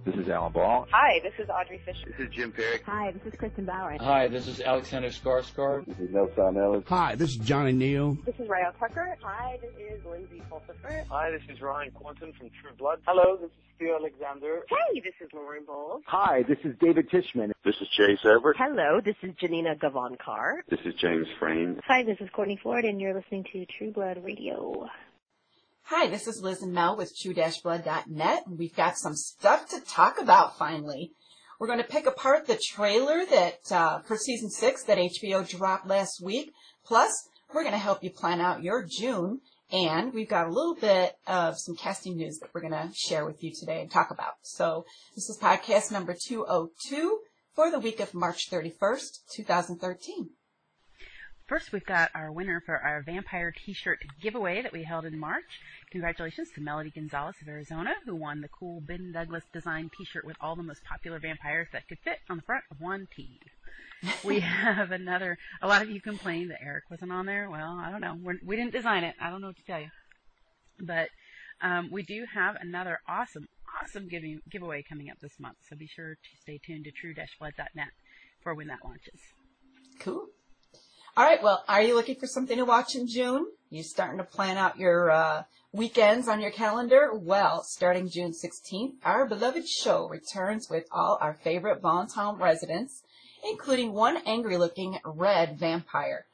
This is Alan Ball. Hi, this is Audrey Fisher. This is Jim Perry. Hi, this is Kristen Bauer. Hi, this is Alexander Skarsgård. This is Nelson Ellis. Hi, this is Johnny Neal. This is Rayo Tucker. Hi, this is Lindsay Pulsifer. Hi, this is Ryan Quanton from True Blood. Hello, this is Theo Alexander. Hey, this is Lauren Bowles. Hi, this is David Tishman. This is Jay Everett. Hello, this is Janina Gavankar. This is James Frame. Hi, this is Courtney Ford, and you're listening to True Blood Radio. Hi, this is Liz and Mel with True-Blood.net, and we've got some stuff to talk about finally. We're going to pick apart the trailer that for Season 6 that HBO dropped last week. Plus, we're going to help you plan out your June, and we've got a little bit of some casting news that we're going to share with you today and talk about. So this is podcast number 202 for the week of March 31st, 2013. First, we've got our winner for our vampire t-shirt giveaway that we held in March. Congratulations to Melody Gonzalez of Arizona, who won the cool Ben Douglas design t-shirt with all the most popular vampires that could fit on the front of one tee. We have a lot of you complained that Eric wasn't on there. Well, I don't know. We didn't design it. I don't know what to tell you. But we do have another awesome giveaway coming up this month. So be sure to stay tuned to True-Blood.net for when that launches. Cool. All right, well, are you looking for something to watch in June? You starting to plan out your weekends on your calendar? Well, starting June 16th, our beloved show returns with all our favorite Bontown residents, including one angry-looking red vampire.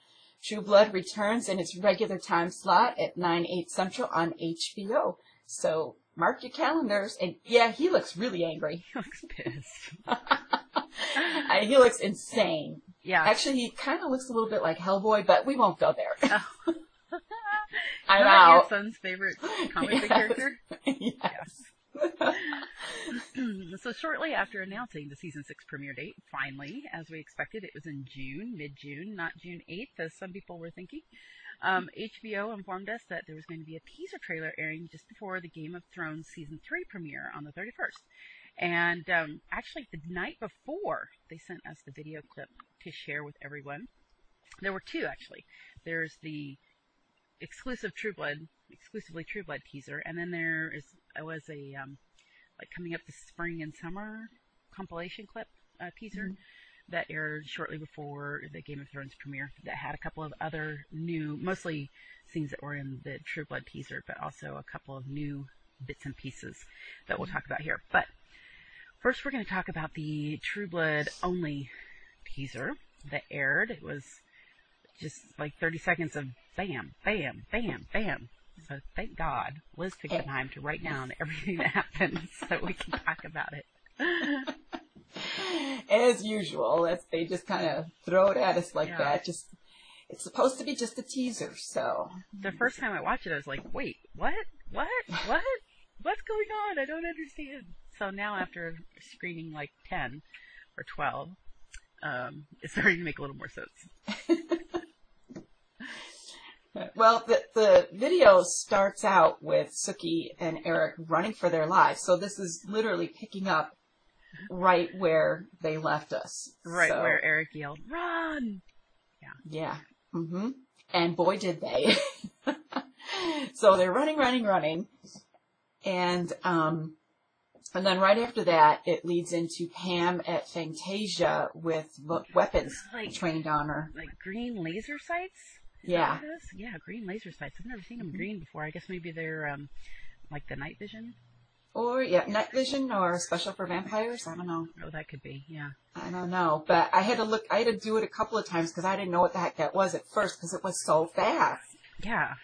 True Blood returns in its regular time slot at 9/8 Central on HBO. So mark your calendars. And, yeah, he looks really angry. He looks pissed. He looks insane. Yeah. Actually, he kind of looks a little bit like Hellboy, but we won't go there. Oh. I'm Your out. son's favorite comic book character? Yes. So shortly after announcing the Season 6 premiere date, finally, as we expected, it was in June, mid-June, not June 8th, as some people were thinking. HBO informed us that there was going to be a teaser trailer airing just before the Game of Thrones Season 3 premiere on the 31st. And actually, the night before, they sent us the video clip to share with everyone. There were two, actually. There's the exclusively True Blood teaser, and then there was a like coming up this spring and summer compilation clip teaser that aired shortly before the Game of Thrones premiere that had a couple of other new, mostly scenes that were in the True Blood teaser, but also a couple of new bits and pieces that we'll talk about here. But first, we're going to talk about the True Blood only teaser that aired. It was just like 30 seconds of bam, bam, bam, bam. So thank God Liz took the time to write down everything that happened so we can talk about it. As usual, they just kind of throw it at us like that. It's supposed to be just a teaser, so. The first time I watched it, I was like, wait, what? What's going on? I don't understand. So now after screening like 10 or 12, it's starting to make a little more sense. Well, the video starts out with Sookie and Eric running for their lives. So this is literally picking up right where they left us. Right where Eric yelled, "Run!" Yeah. And boy, did they. So they're running. And then right after that, it leads into Pam at Fantasia with weapons trained on her. Like green laser sights? Yeah. Yeah, green laser sights. I've never seen them green before. I guess maybe they're like the night vision? Or, night vision or special for vampires. I don't know. Oh, that could be, yeah. I don't know. But I had to do it a couple of times because I didn't know what the heck that was at first because it was so fast. Yeah.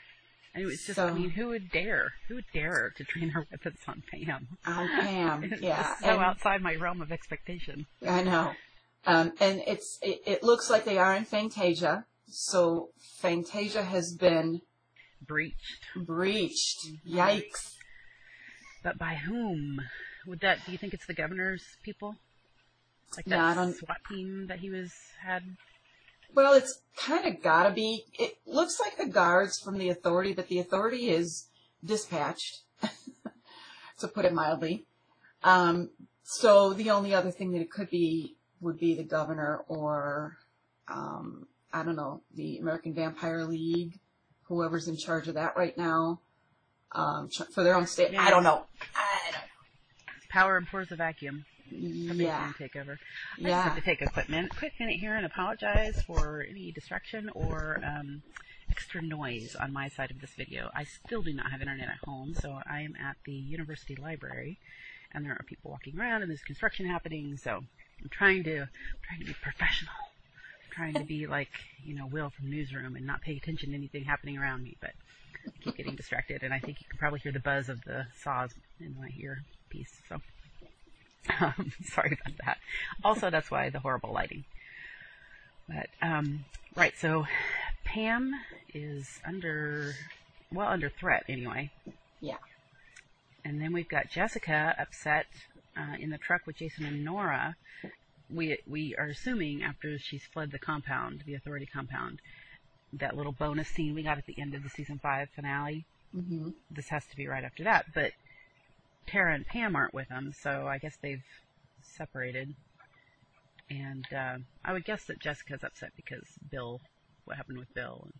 And it was just, I mean, who would dare to train her weapons on Pam? On Pam, yeah. It's so outside my realm of expectation. I know. And it looks like they are in Fantasia. So Fantasia has been breached. Yikes. But by whom? Do you think it's the governor's people? Like that SWAT team that he had? Well, it's kind of gotta be. It looks like the guards from the Authority, but the Authority is dispatched, to put it mildly. So the only other thing that it could be would be the governor or, I don't know, the American Vampire League, whoever's in charge of that right now, for their own state. Yeah. I don't know. Power implores a vacuum. Somebody's going to take over. I just have to take a quick minute here and apologize for any distraction or extra noise on my side of this video. I still do not have internet at home, so I am at the university library, and there are people walking around, and there's construction happening, so I'm trying to be professional. I'm trying to be like, Will from Newsroom and not pay attention to anything happening around me, but I keep getting distracted, and I think you can probably hear the buzz of the saws in my earpiece, so sorry about that. Also, that's why the horrible lighting. But, right, so Pam is under threat anyway. Yeah. And then we've got Jessica upset in the truck with Jason and Nora. We are assuming after she's fled the compound, the authority compound, that little bonus scene we got at the end of the season 5 finale. Mm-hmm. This has to be right after that, but Tara and Pam aren't with them, so I guess they've separated. And I would guess that Jessica's upset because what happened with Bill, and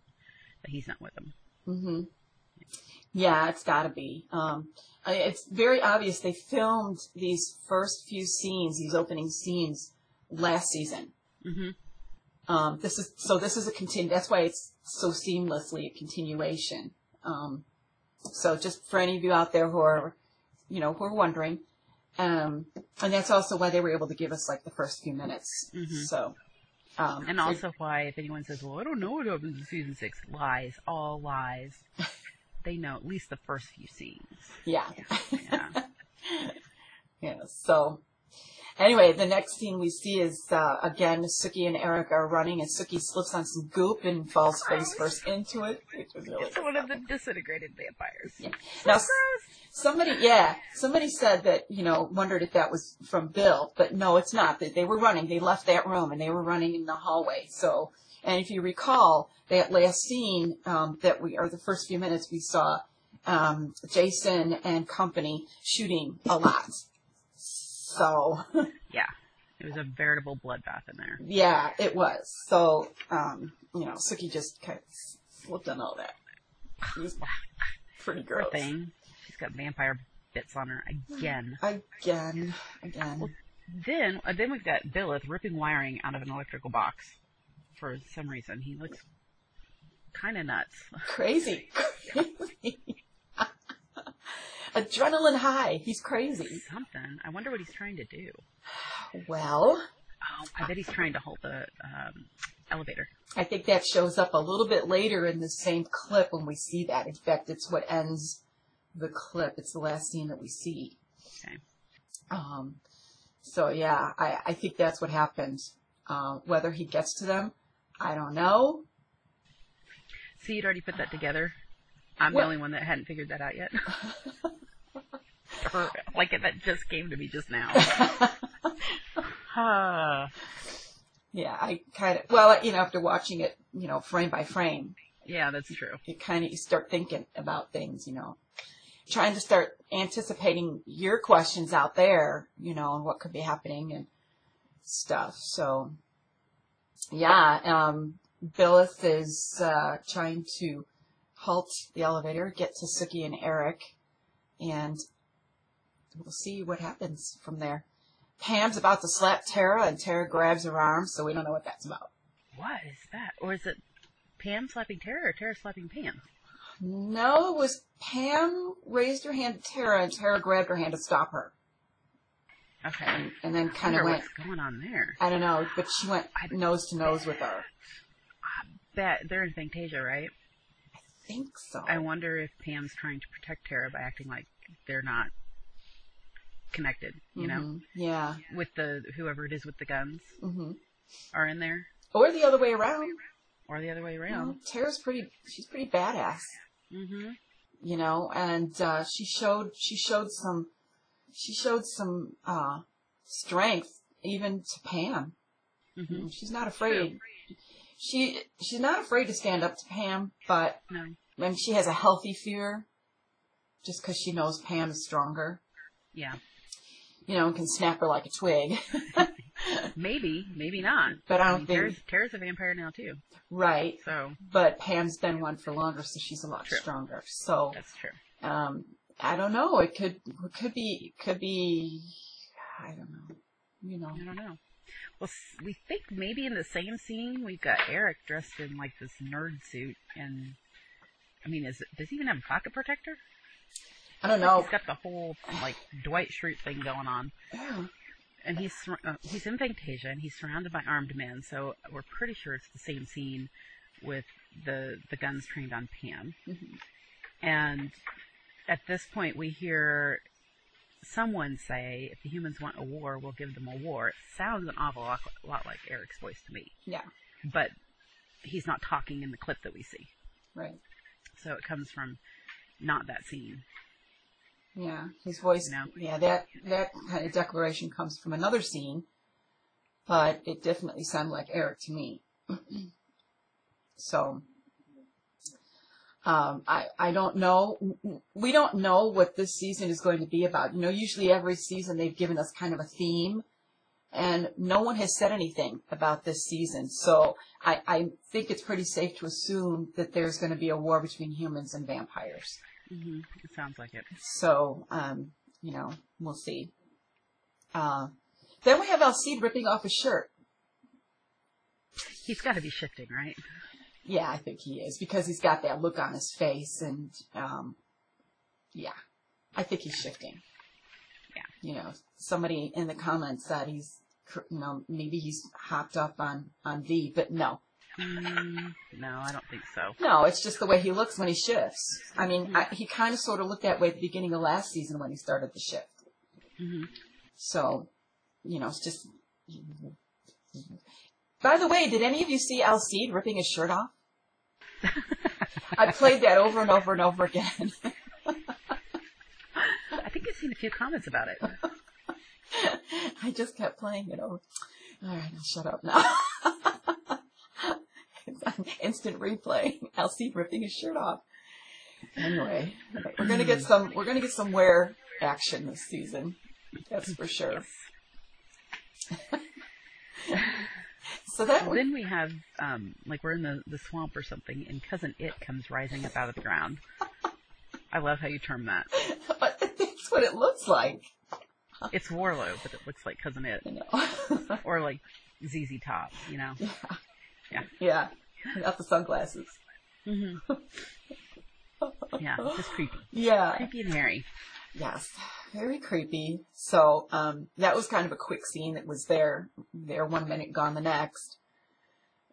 that he's not with them. Mm-hmm. Yeah, it's got to be. It's very obvious they filmed these first few scenes, these opening scenes, last season. Mm-hmm. This is a that's why it's so seamlessly a continuation. So just for any of you out there who are wondering, and that's also why they were able to give us like the first few minutes. Mm-hmm. So, and also why if anyone says, "Well, I don't know what happens in season 6," lies, all lies. They know at least the first few scenes. Yeah. Yeah. Yeah. So, anyway, the next scene we see is again Sookie and Eric are running, and Sookie slips on some goop and falls face first into it. It's one of the disintegrated vampires. Yeah. Now, somebody said that, wondered if that was from Bill, but no, it's not. They were running. They left that room, and they were running in the hallway. So, and if you recall, that last scene the first few minutes we saw Jason and company shooting a lot. So. Yeah. It was a veritable bloodbath in there. Yeah, it was. So, Sookie just kind of slipped on all that. It was pretty gross. Poor thing. She's got vampire bits on her again. Again. Well, then we've got Billith ripping wiring out of an electrical box for some reason. He looks kind of nuts. Crazy. Adrenaline high. He's crazy. Something. I wonder what he's trying to do. Well. Oh, I bet he's trying to hold the elevator. I think that shows up a little bit later in the same clip when we see that. In fact, it's what ends the clip. It's the last scene that we see. Okay. So yeah, I think that's what happens. Whether he gets to them, I don't know. See, you'd already put that together. I'm the only one that hadn't figured that out yet. Like that just came to me just now. Yeah, I kind of, after watching it, frame by frame. Yeah, that's true. You start thinking about things, trying to start anticipating your questions out there, and what could be happening and stuff. So, yeah, Billith is trying to halt the elevator, get to Sookie and Eric, and we'll see what happens from there. Pam's about to slap Tara, and Tara grabs her arm, so we don't know what that's about. What is that? Or is it Pam slapping Tara, or Tara slapping Pam? No, it was Pam raised her hand to Tara, and Tara grabbed her hand to stop her. Okay. And then kind of went... What's going on there? I don't know, but she went nose to nose with her. I bet. They're in Fantasia, right? I think so. I wonder if Pam's trying to protect Tara by acting like they're not connected, you know? Yeah. With whoever it is with the guns are in there. Or the other way around. Tara's she's pretty badass. Mm-hmm. And she showed some strength even to Pam. Mm-hmm. She's not afraid. She's not afraid to stand up to Pam, but when she has a healthy fear, just because she knows Pam is stronger. Yeah. And can snap her like a twig. Maybe not. But I don't think... Tara's a vampire now, too. Right. So. But Pam's been one for longer, so she's a lot stronger. So. That's true. I don't know. It could be, I don't know. I don't know. Well, we think maybe in the same scene we've got Eric dressed in like this nerd suit, and I mean, does he even have a pocket protector? I don't know. He's got the whole like Dwight Schrute thing going on. Yeah. And he's in Fantasia, and he's surrounded by armed men, so we're pretty sure it's the same scene with the guns trained on Pam. Mm-hmm. And at this point, we hear someone say, if the humans want a war, we'll give them a war. It sounds an awful lot like Eric's voice to me. Yeah. But he's not talking in the clip that we see. Right. So it comes from not that scene. Yeah, his voice, yeah, that kind of declaration comes from another scene, but it definitely sounded like Eric to me. So, I don't know. We don't know what this season is going to be about. Usually every season they've given us kind of a theme, and no one has said anything about this season. So I think it's pretty safe to assume that there's going to be a war between humans and vampires. Mm-hmm. It sounds like it. So, we'll see. Then we have Alcide ripping off his shirt. He's got to be shifting, right? Yeah, I think he is, because he's got that look on his face, and, yeah, I think he's shifting. Yeah. Somebody in the comments said he's, maybe he's hopped up on V, but no. No, I don't think so. No, it's just the way he looks when he shifts. I mean, he kind of sort of looked that way at the beginning of last season when he started the shift. Mm-hmm. So, it's just... By the way, did any of you see Alcide ripping his shirt off? I played that over and over and over again. I think I've seen a few comments about it. I just kept playing it over. All right, I'll shut up now. It's on instant replay. Alcide ripping his shirt off. Anyway, we're gonna get some wear action this season. That's for sure. So then we have like we're in the swamp or something, and Cousin It comes rising up out of the ground. I love how you term that. That's what it looks like. It's Warlow, but it looks like Cousin It. I know. Or like ZZ Top, Yeah. Yeah. Without the sunglasses. Mm-hmm. Yeah, just creepy. Yeah. Creepy and hairy. Yes. Very creepy. So, that was kind of a quick scene that was there 1 minute, gone the next.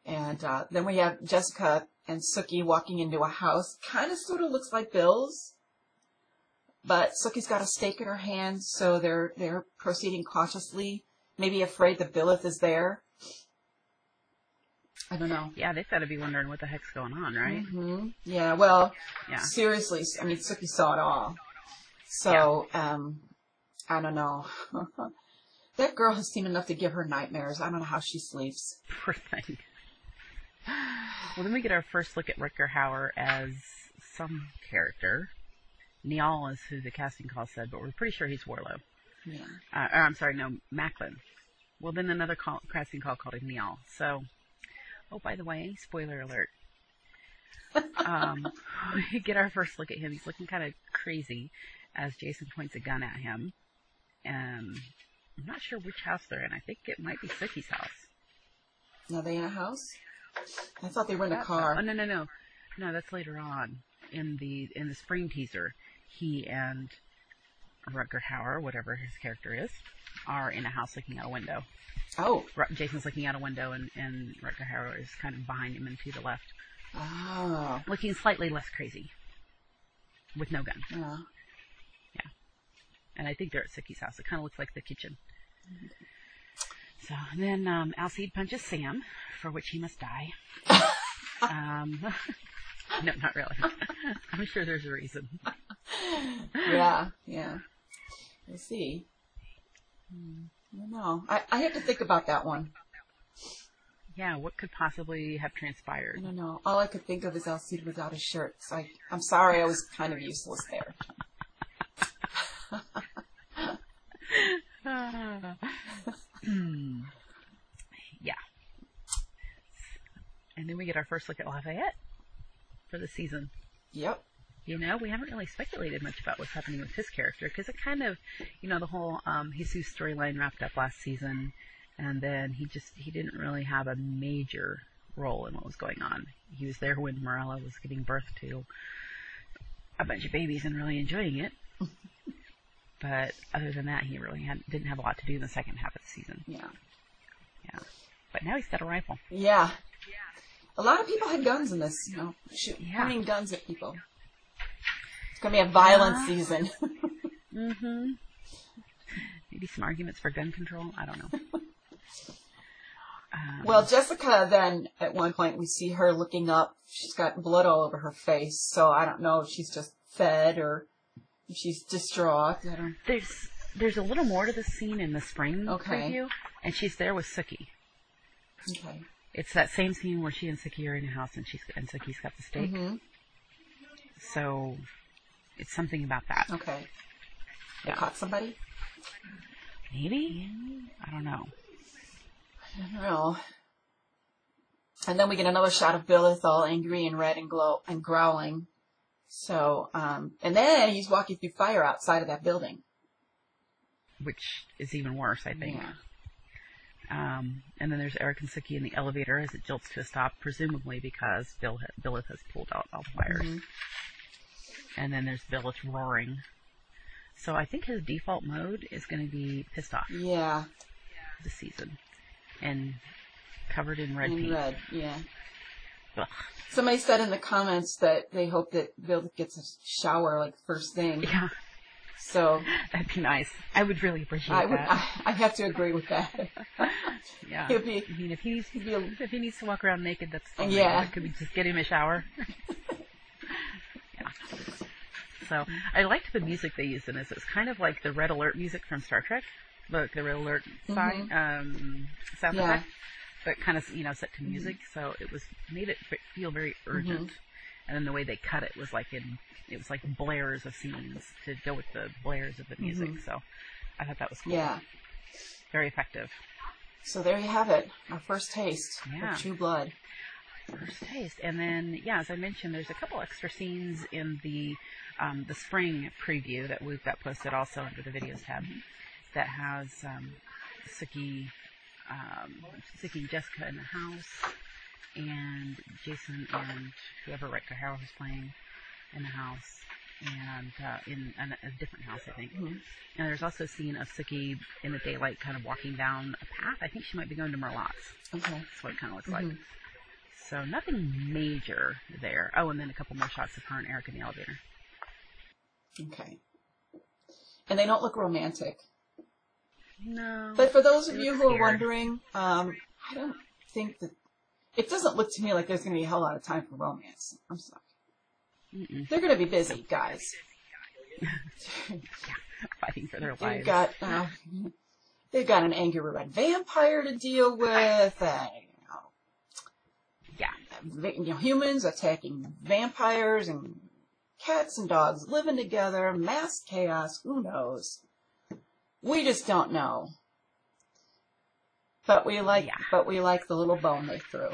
And, then we have Jessica and Sookie walking into a house. Kind of sort of looks like Bill's. But Sookie's got a stake in her hand, so they're proceeding cautiously, maybe afraid that Billith is there. I don't know. Yeah, they've got to be wondering what the heck's going on, right? Mm-hmm. Yeah, well, seriously, I mean, Sookie saw it all. So, I don't know. That girl has seen enough to give her nightmares. I don't know how she sleeps. Poor thing. Well, then we get our first look at Rutger Hauer as some character. Niall is who the casting call said, but we're pretty sure he's Warlow. Yeah. I'm sorry, no, Macklin. Well, then another casting call called him Niall. So, oh, by the way, spoiler alert. We get our first look at him. He's looking kind of crazy as Jason points a gun at him. I'm not sure which house they're in. I think it might be Sookie's house. Are they in a house? I thought they were in a car. Oh, no. No, that's later on in the spring teaser. He and Rutger Hauer, whatever his character is, are in a house looking out a window. Oh. Jason's looking out a window, and Rutger Hauer is kind of behind him and to the left. Oh. Looking slightly less crazy. With no gun. Yeah. Yeah. And I think they're at Sookie's house. It kind of looks like the kitchen. So then Alcide punches Sam, for which he must die. No, not really. I'm sure there's a reason. Yeah. We'll see. I don't know. I have to think about that one. Yeah, what could possibly have transpired? I don't know. All I could think of is Alcide without his shirt. So I'm sorry I was kind of useless there. Yeah. And then we get our first look at Lafayette for the season. Yep. You know, we haven't really speculated much about what's happening with his character, because it kind of, you know, the whole Jesus storyline wrapped up last season, and then he didn't really have a major role in what was going on. He was there when Morella was giving birth to a bunch of babies and really enjoying it. But other than that, he really didn't have a lot to do in the second half of the season. Yeah. Yeah. But now he's got a rifle. Yeah. A lot of people had guns in this, you know, Yeah. pointing guns at people. It's going to be a violent season. Mm-hmm. Maybe some arguments for gun control. I don't know. Well, Jessica then, at one point, we see her looking up. She's got blood all over her face, so I don't know if she's just fed or if she's distraught. I don't... There's a little more to the scene in the spring Okay. preview, and she's there with Sookie. Okay. It's that same scene where she and Sookie are in a house, and Sookie's got the steak. Mm-hmm. So it's something about that. Okay. They Yeah. caught somebody? Maybe? I don't know. I don't know. And then we get another shot of Billith all angry and red and growling. So, and then he's walking through fire outside of that building. Which is even worse, I think. Yeah. And then there's Eric and Sookie in the elevator as it jolts to a stop, presumably because Billith has pulled out all the wires. Mm-hmm. And then there's Billith roaring. So I think his default mode is going to be pissed off Yeah. this season. And covered in red In paint. red, yeah. Ugh. Somebody said in the comments that they hope that Bill gets a shower like first thing. Yeah, So that'd be nice. I would really appreciate that. I have to agree with that. Yeah. He'll be, I mean, if he needs to walk around naked, that's fine. Yeah. But could we just get him a shower? Yeah. So I liked the music they used in this. It's kind of like the Red Alert music from Star Trek, like the Red Alert sound effect, but kind of set to music. So it made it feel very urgent. And then the way they cut it was like blares of scenes to go with the blares of the music. So I thought that was cool. Yeah. Very effective. So there you have it, our first taste of True Blood. First taste. And then, as I mentioned, there's a couple extra scenes in the spring preview that we've got posted also under the videos tab that has Sookie and Jessica in the house, and Jason and whoever Rick Harrell is playing in the house, and in a different house, I think. And there's also a scene of Sookie in the daylight kind of walking down a path. I think she might be going to Merlot's. Okay. That's what it kind of looks like. So nothing major there. Oh, and then a couple more shots of her and Eric in the elevator. Okay. And they don't look romantic. No. But for those of you who are scared. wondering, I don't think that... It doesn't look to me like there's going to be a whole lot of time for romance. I'm sorry. Mm-mm. They're going to be busy, guys. Fighting for their lives. They've got an angry red vampire to deal with. Humans attacking vampires and cats and dogs living together, mass chaos. Who knows? We just don't know. But we like the little bone they threw.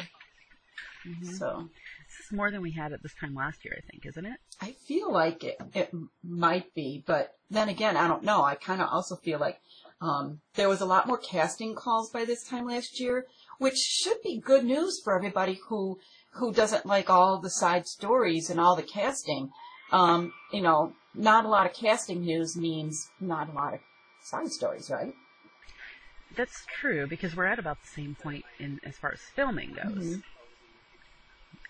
So this is more than we had at this time last year, I think, isn't it? I feel like it might be, but then again, I don't know. I kind of also feel like there was a lot more casting calls by this time last year, which should be good news for everybody who doesn't like all the side stories and all the casting. Not a lot of casting news means not a lot of side stories, right? That's true, because we're at about the same point as far as filming goes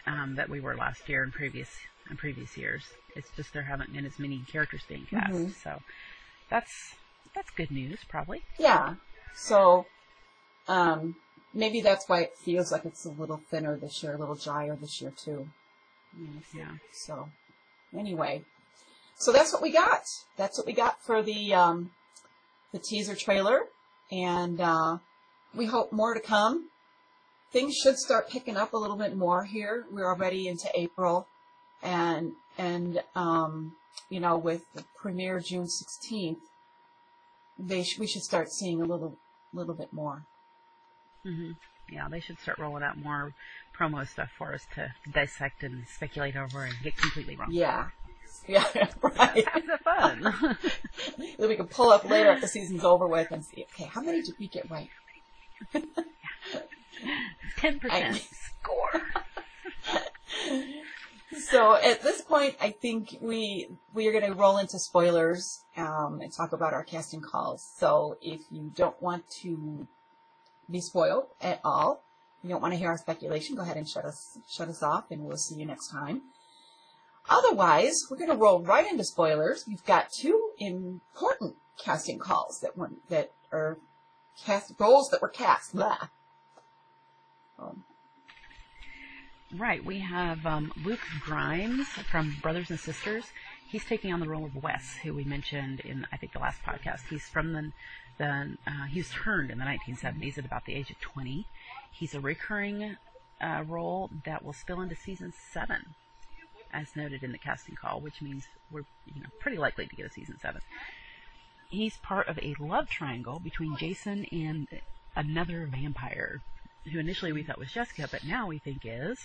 that we were last year and previous years. It's just there haven't been as many characters being cast, so that's good news, probably. Yeah. So maybe that's why it feels like it's a little thinner this year, a little drier this year too. Yeah. So anyway, so that's what we got. That's what we got for the teaser trailer. And we hope more to come. Things should start picking up a little bit more here. We're already into April, and with the premiere June 16th, we should start seeing a little bit more. Yeah, they should start rolling out more promo stuff for us to dissect and speculate over and get completely wrong. Yeah. Yeah, right. Have the fun. Then we can pull up later if the season's over with and see, okay, how many did we get right? 10% score. So at this point, I think we are going to roll into spoilers and talk about our casting calls. So if you don't want to be spoiled at all, you don't want to hear our speculation, go ahead and shut us off, and we'll see you next time. Otherwise, we're going to roll right into spoilers. We've got two important casting calls that are roles that were cast. Blah. Right, we have Luke Grimes from Brothers and Sisters. He's taking on the role of Wes, who we mentioned in, I think, the last podcast. He's from he was turned in the 1970s at about the age of 20. He's a recurring role that will spill into season 7, as noted in the casting call, which means we're pretty likely to get a season 7. He's part of a love triangle between Jason and another vampire, who initially we thought was Jessica, but now we think is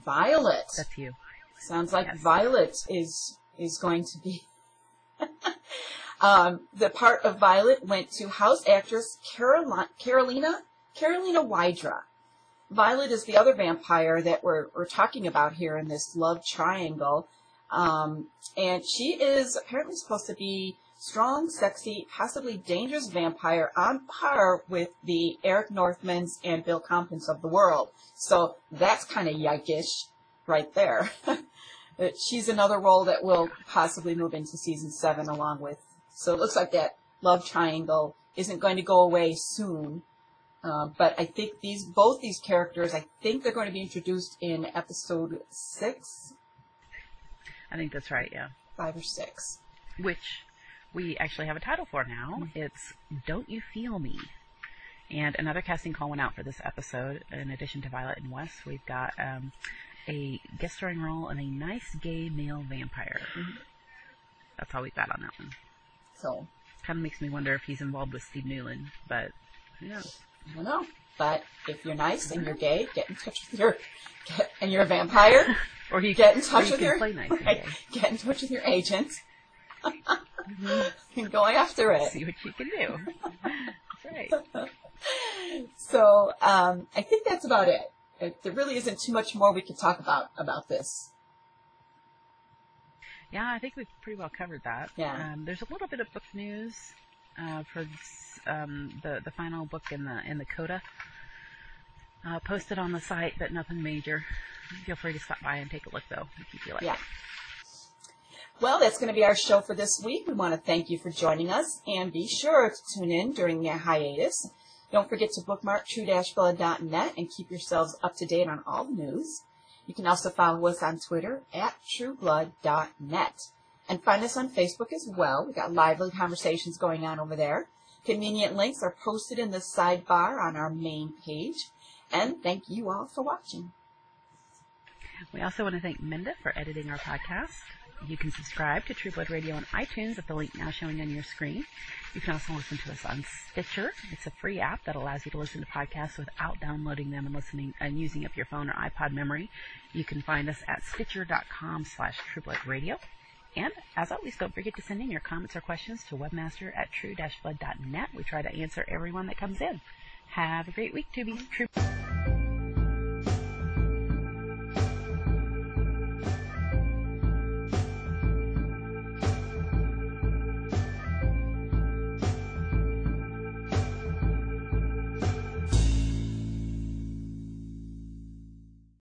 Violet. That's you. Sounds like Yes. Violet is going to be. The part of Violet went to house actress Carolina Wydra. Violet is the other vampire that we're talking about here in this love triangle. And she is apparently supposed to be strong, sexy, possibly dangerous vampire on par with the Eric Northmans and Bill Comptons of the world. So that's kind of yikish right there. She's another role that will possibly move into season 7 along with. So it looks like that love triangle isn't going to go away soon. But I think both these characters, I think they're going to be introduced in episode 6. I think that's right, yeah. 5 or 6. Which we actually have a title for now. It's Don't You Feel Me? And another casting call went out for this episode. In addition to Violet and Wes, we've got a guest starring role in a nice gay male vampire. Mm-hmm. That's all we've got on that one. So, kind of makes me wonder if he's involved with Steve Newland, but who knows? I don't know. But if you're nice and you're gay, get in touch with and you're a vampire, or you get in touch with your play nice get in touch with your agent. And go after it. See what you can do. That's right. So I think that's about it. There really isn't too much more we could talk about this. Yeah, I think we've pretty well covered that. Yeah. There's a little bit of book news for the final book in the coda posted on the site, but nothing major. Feel free to stop by and take a look, though, if you feel like it. Well, that's going to be our show for this week. We want to thank you for joining us, and be sure to tune in during the hiatus. Don't forget to bookmark True-Blood.net and keep yourselves up to date on all the news. You can also follow us on Twitter at True-Blood.net. And find us on Facebook as well. We've got lively conversations going on over there. Convenient links are posted in the sidebar on our main page. And thank you all for watching. We also want to thank Minda for editing our podcast. You can subscribe to True Blood Radio on iTunes at the link now showing on your screen. You can also listen to us on Stitcher. It's a free app that allows you to listen to podcasts without downloading them and listening and using up your phone or iPod memory. You can find us at Stitcher.com/TrueBloodRadio. And, as always, don't forget to send in your comments or questions to webmaster@True-Blood.net. We try to answer everyone that comes in. Have a great week, Tubies.